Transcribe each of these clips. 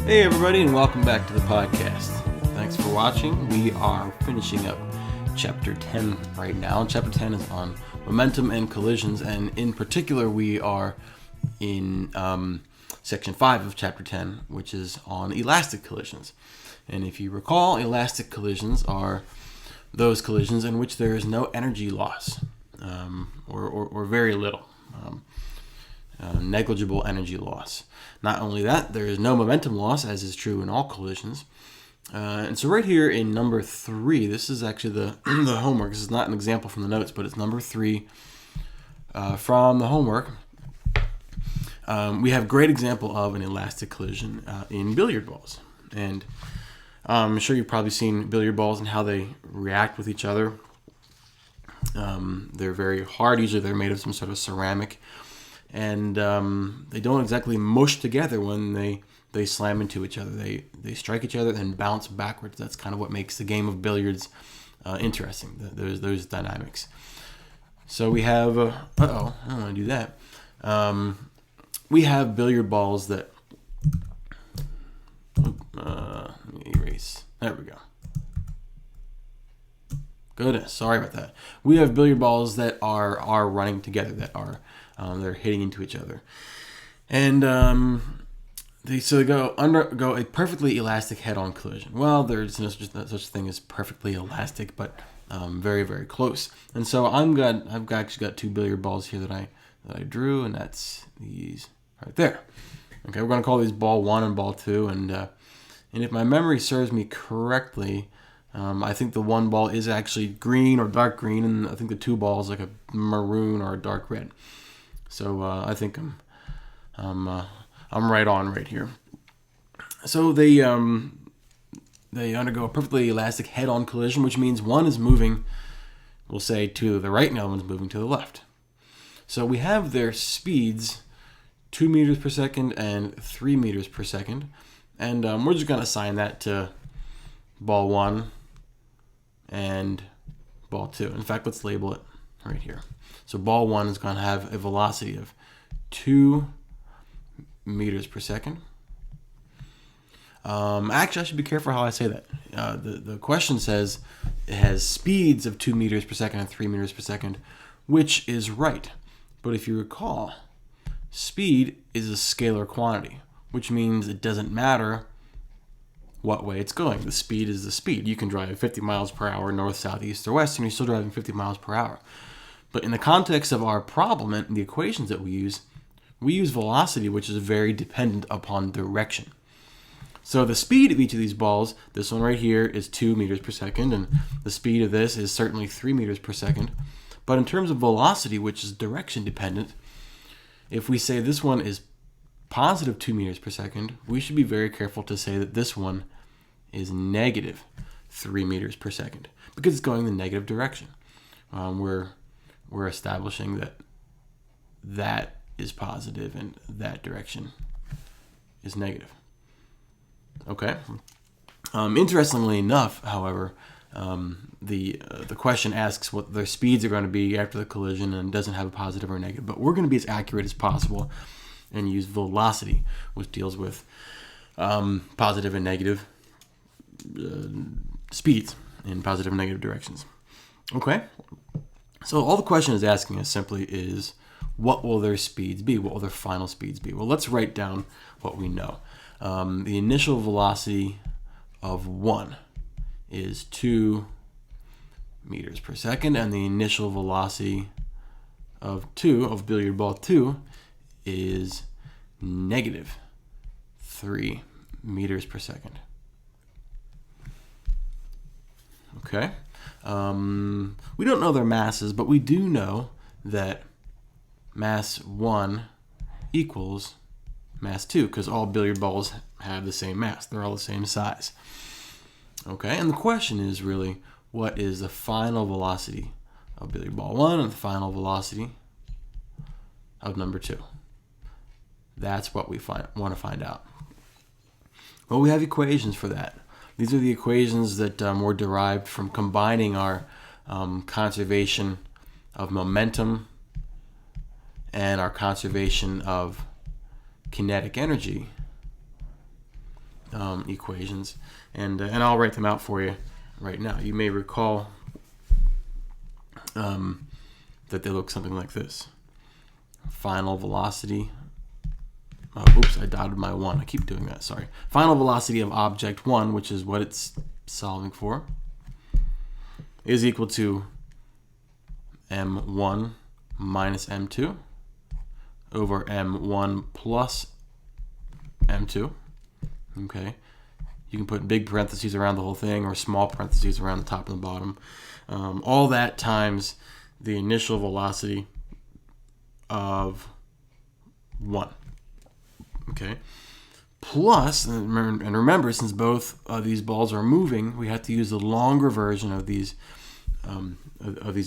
Hey everybody, and welcome back to the podcast. Thanks for watching. We are finishing up Chapter 10 right now. Chapter 10 is on momentum and collisions, and in particular we are in Section 5 of Chapter 10, which is on elastic collisions. And if you recall, elastic collisions are those collisions in which there is no energy loss, or very little. Negligible energy loss. Not only that, there is no momentum loss, as is true in all collisions. And so right here in number 3, this is actually the homework. This is not an example from the notes, but it's number 3 from the homework. We have a great example of an elastic collision in billiard balls. And I'm sure you've probably seen billiard balls and how they react with each other. They're very hard. Usually they're made of some sort of ceramic. And they don't exactly mush together when they slam into each other. They strike each other and bounce backwards. That's kind of what makes the game of billiards interesting, those dynamics. So we have, I don't want to do that. We have billiard balls that, let me erase, there we go. Goodness, sorry about that. We have billiard balls that are running together, that are they're hitting into each other, and they undergo a perfectly elastic head-on collision. Well, there's no such thing as perfectly elastic, but very, very close. And so I've actually got 2 billiard balls here that I drew, and that's these right there. Okay, we're going to call these ball 1 and ball 2, and if my memory serves me correctly, I think the 1 ball is actually green or dark green, and I think the 2 balls like a maroon or a dark red. So I think I'm right on right here. So they undergo a perfectly elastic head-on collision, which means one is moving, we'll say, to the right, and the other one's moving to the left. So we have their speeds 2 meters per second and 3 meters per second, and we're just going to assign that to ball 1 and ball 2. In fact, let's label it right here. So ball 1 is going to have a velocity of 2 meters per second. Actually, I should be careful how I say that. The question says it has speeds of 2 meters per second and 3 meters per second, which is right. But if you recall, speed is a scalar quantity, which means it doesn't matter what way it's going. The speed is the speed. You can drive 50 miles per hour north, south, east, or west, and you're still driving 50 miles per hour. But in the context of our problem and the equations that we use velocity, which is very dependent upon direction. So the speed of each of these balls, this one right here is 2 meters per second, and the speed of this is certainly 3 meters per second. But in terms of velocity, which is direction dependent, if we say this one is positive 2 meters per second, we should be very careful to say that this one is negative 3 meters per second, because it's going the negative direction. We're establishing that is positive and that direction is negative. Okay. Interestingly enough, however, the question asks what their speeds are going to be after the collision and doesn't have a positive or a negative. But we're going to be as accurate as possible and use velocity, which deals with positive and negative speeds in positive and negative directions. Okay. So all the question is asking us simply is, what will their speeds be? What will their final speeds be? Well, let's write down what we know. The initial velocity of 1 is 2 meters per second, and the initial velocity of billiard ball 2 is negative 3 meters per second. Okay. We don't know their masses, but we do know that mass 1 equals mass 2, because all billiard balls have the same mass. They're all the same size. Okay, and the question is really, what is the final velocity of billiard ball 1 and the final velocity of number 2? That's what we want to find out. Well, we have equations for that. These are the equations that were derived from combining our conservation of momentum and our conservation of kinetic energy equations, and I'll write them out for you right now. You may recall that they look something like this. Final velocity. Oops, I dotted my 1. I keep doing that, sorry. Final velocity of object 1, which is what it's solving for, is equal to m1 minus m2 over m1 plus m2. Okay. You can put big parentheses around the whole thing or small parentheses around the top and the bottom. All that times the initial velocity of 1. Okay. Plus, and remember, since both of these balls are moving, we have to use the longer version of these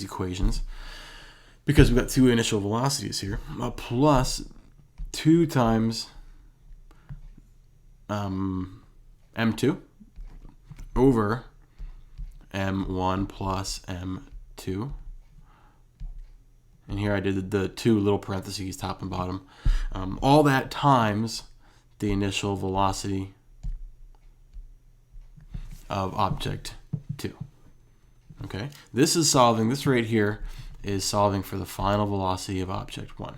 equations because we've got two initial velocities here. Plus 2 times m2 over m1 plus m2. And here I did the 2 little parentheses, top and bottom. All that times the initial velocity of object 2. Okay, this right here is solving for the final velocity of object 1.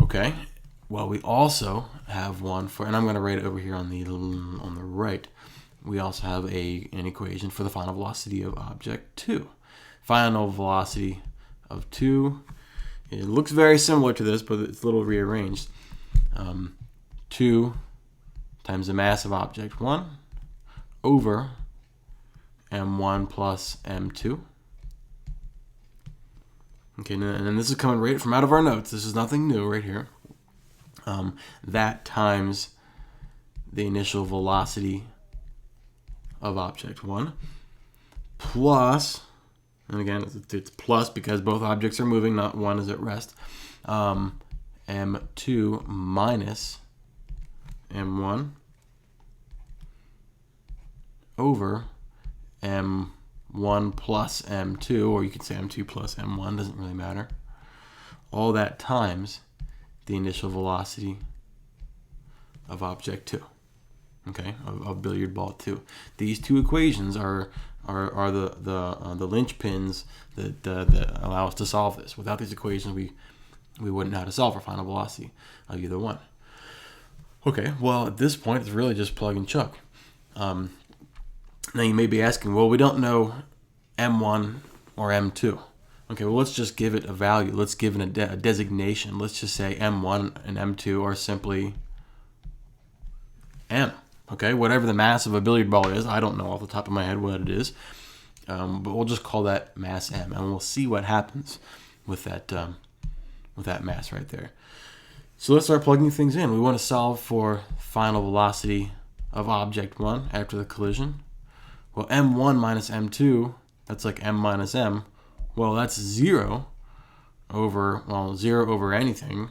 Okay, well, we also have one for, and I'm going to write it over here on the right. We also have an equation for the final velocity of object 2. Final velocity of 2. It looks very similar to this, but it's a little rearranged. 2 times the mass of object 1 over m1 plus m2. Okay, and then this is coming right from out of our notes. This is nothing new right here. That times the initial velocity of object 1 plus, and again, it's plus because both objects are moving, not one is at rest, m2 minus m1 over m1 plus m2, or you could say m2 plus m1, doesn't really matter. All that times the initial velocity of object 2. Okay, of billiard ball 2. These two equations are the linchpins that allow us to solve this. Without these equations, we wouldn't know how to solve our final velocity of either one. Okay, well, at this point, it's really just plug and chug. Now you may be asking, well, we don't know m1 or m2. Okay, well, let's just give it a value. Let's give it a designation. Let's just say m1 and m2 are simply m. Okay, whatever the mass of a billiard ball is, I don't know off the top of my head what it is, but we'll just call that mass m, and we'll see what happens with that mass right there. So let's start plugging things in. We want to solve for final velocity of object 1 after the collision. Well, m1 minus m2, that's like m minus m. Well, that's 0 over anything.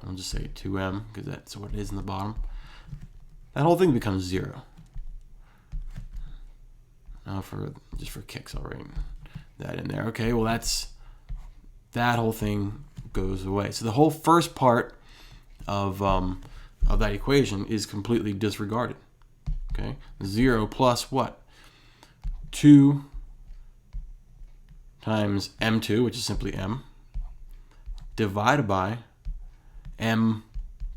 I'll just say 2m because that's what it is in the bottom. That whole thing becomes 0. Now just for kicks, I'll write that in there. Okay, well, that whole thing goes away. So the whole first part of that equation is completely disregarded. Okay, 0 plus what? 2 times m2, which is simply m, divided by m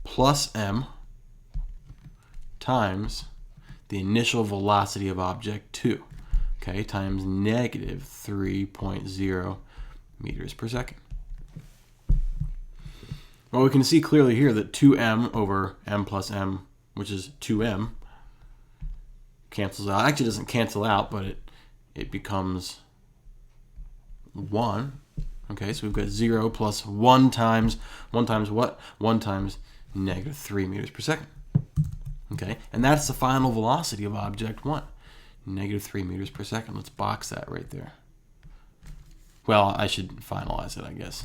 plus m times the initial velocity of object 2, okay, times negative 3.0 meters per second. Well, we can see clearly here that 2m over m plus m, which is 2m, cancels out. Actually, it doesn't cancel out, but it becomes 1. Okay, so we've got 0 plus 1 times what? 1 times negative 3 meters per second. Okay, and that's the final velocity of object 1, negative 3 meters per second. Let's box that right there. Well, I should finalize it, I guess.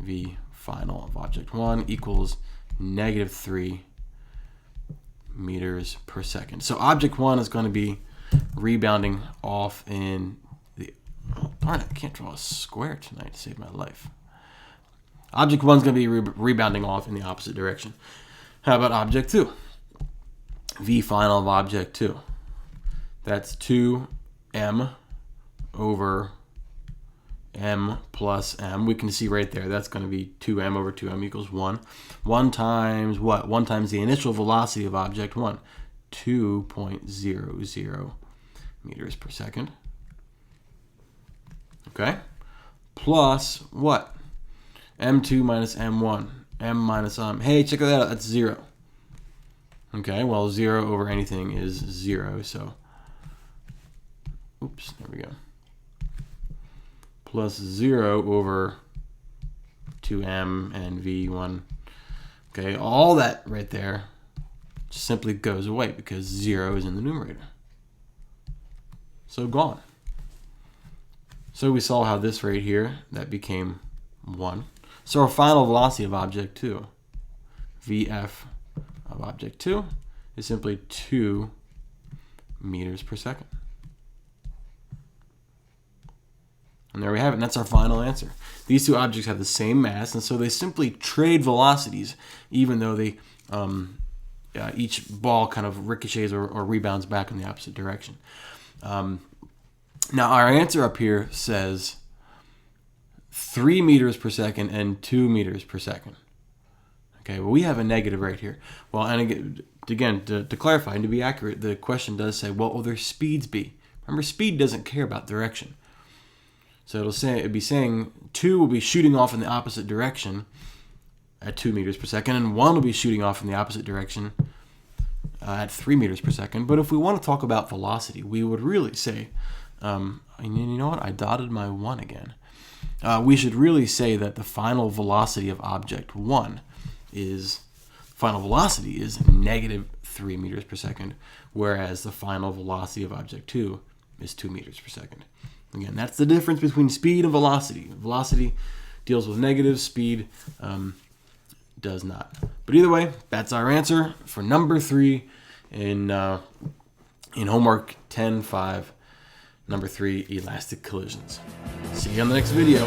V final of object 1 equals negative 3 meters per second. So object 1 is going to be rebounding off in the... Oh, darn it, I can't draw a square tonight to save my life. Object 1 is going to be rebounding off in the opposite direction. How about object 2? V final of object 2. That's 2m over m plus m. We can see right there, that's going to be 2m over 2m equals 1. 1 times what? 1 times the initial velocity of object 1. 2.00 meters per second. Okay? Plus what? m2 minus m1. m minus m. Hey, check that out. That's 0. Okay, well, 0 over anything is 0, so... Oops, there we go. Plus 0 over 2m and v1. Okay, all that right there simply goes away because 0 is in the numerator. So gone. So we saw how this right here, that became 1. So our final velocity of object 2, Vf of object 2, is simply 2 meters per second. And there we have it, and that's our final answer. These two objects have the same mass, and so they simply trade velocities, even though they each ball kind of ricochets or rebounds back in the opposite direction. Now our answer up here says 3 meters per second and 2 meters per second. Okay, well, we have a negative right here. Well, and again, to clarify and to be accurate, the question does say, what will their speeds be? Remember, speed doesn't care about direction. So it'd be saying 2 will be shooting off in the opposite direction at 2 meters per second, and 1 will be shooting off in the opposite direction at 3 meters per second. But if we want to talk about velocity, we would really say, and you know what? I dotted my 1 again. We should really say that the final velocity of object 1 is negative 3 meters per second, whereas the final velocity of object 2 is 2 meters per second. Again, that's the difference between speed and velocity. Velocity deals with negative, speed does not. But either way, that's our answer for number 3 in homework 10.5, number 3, elastic collisions. See you on the next video.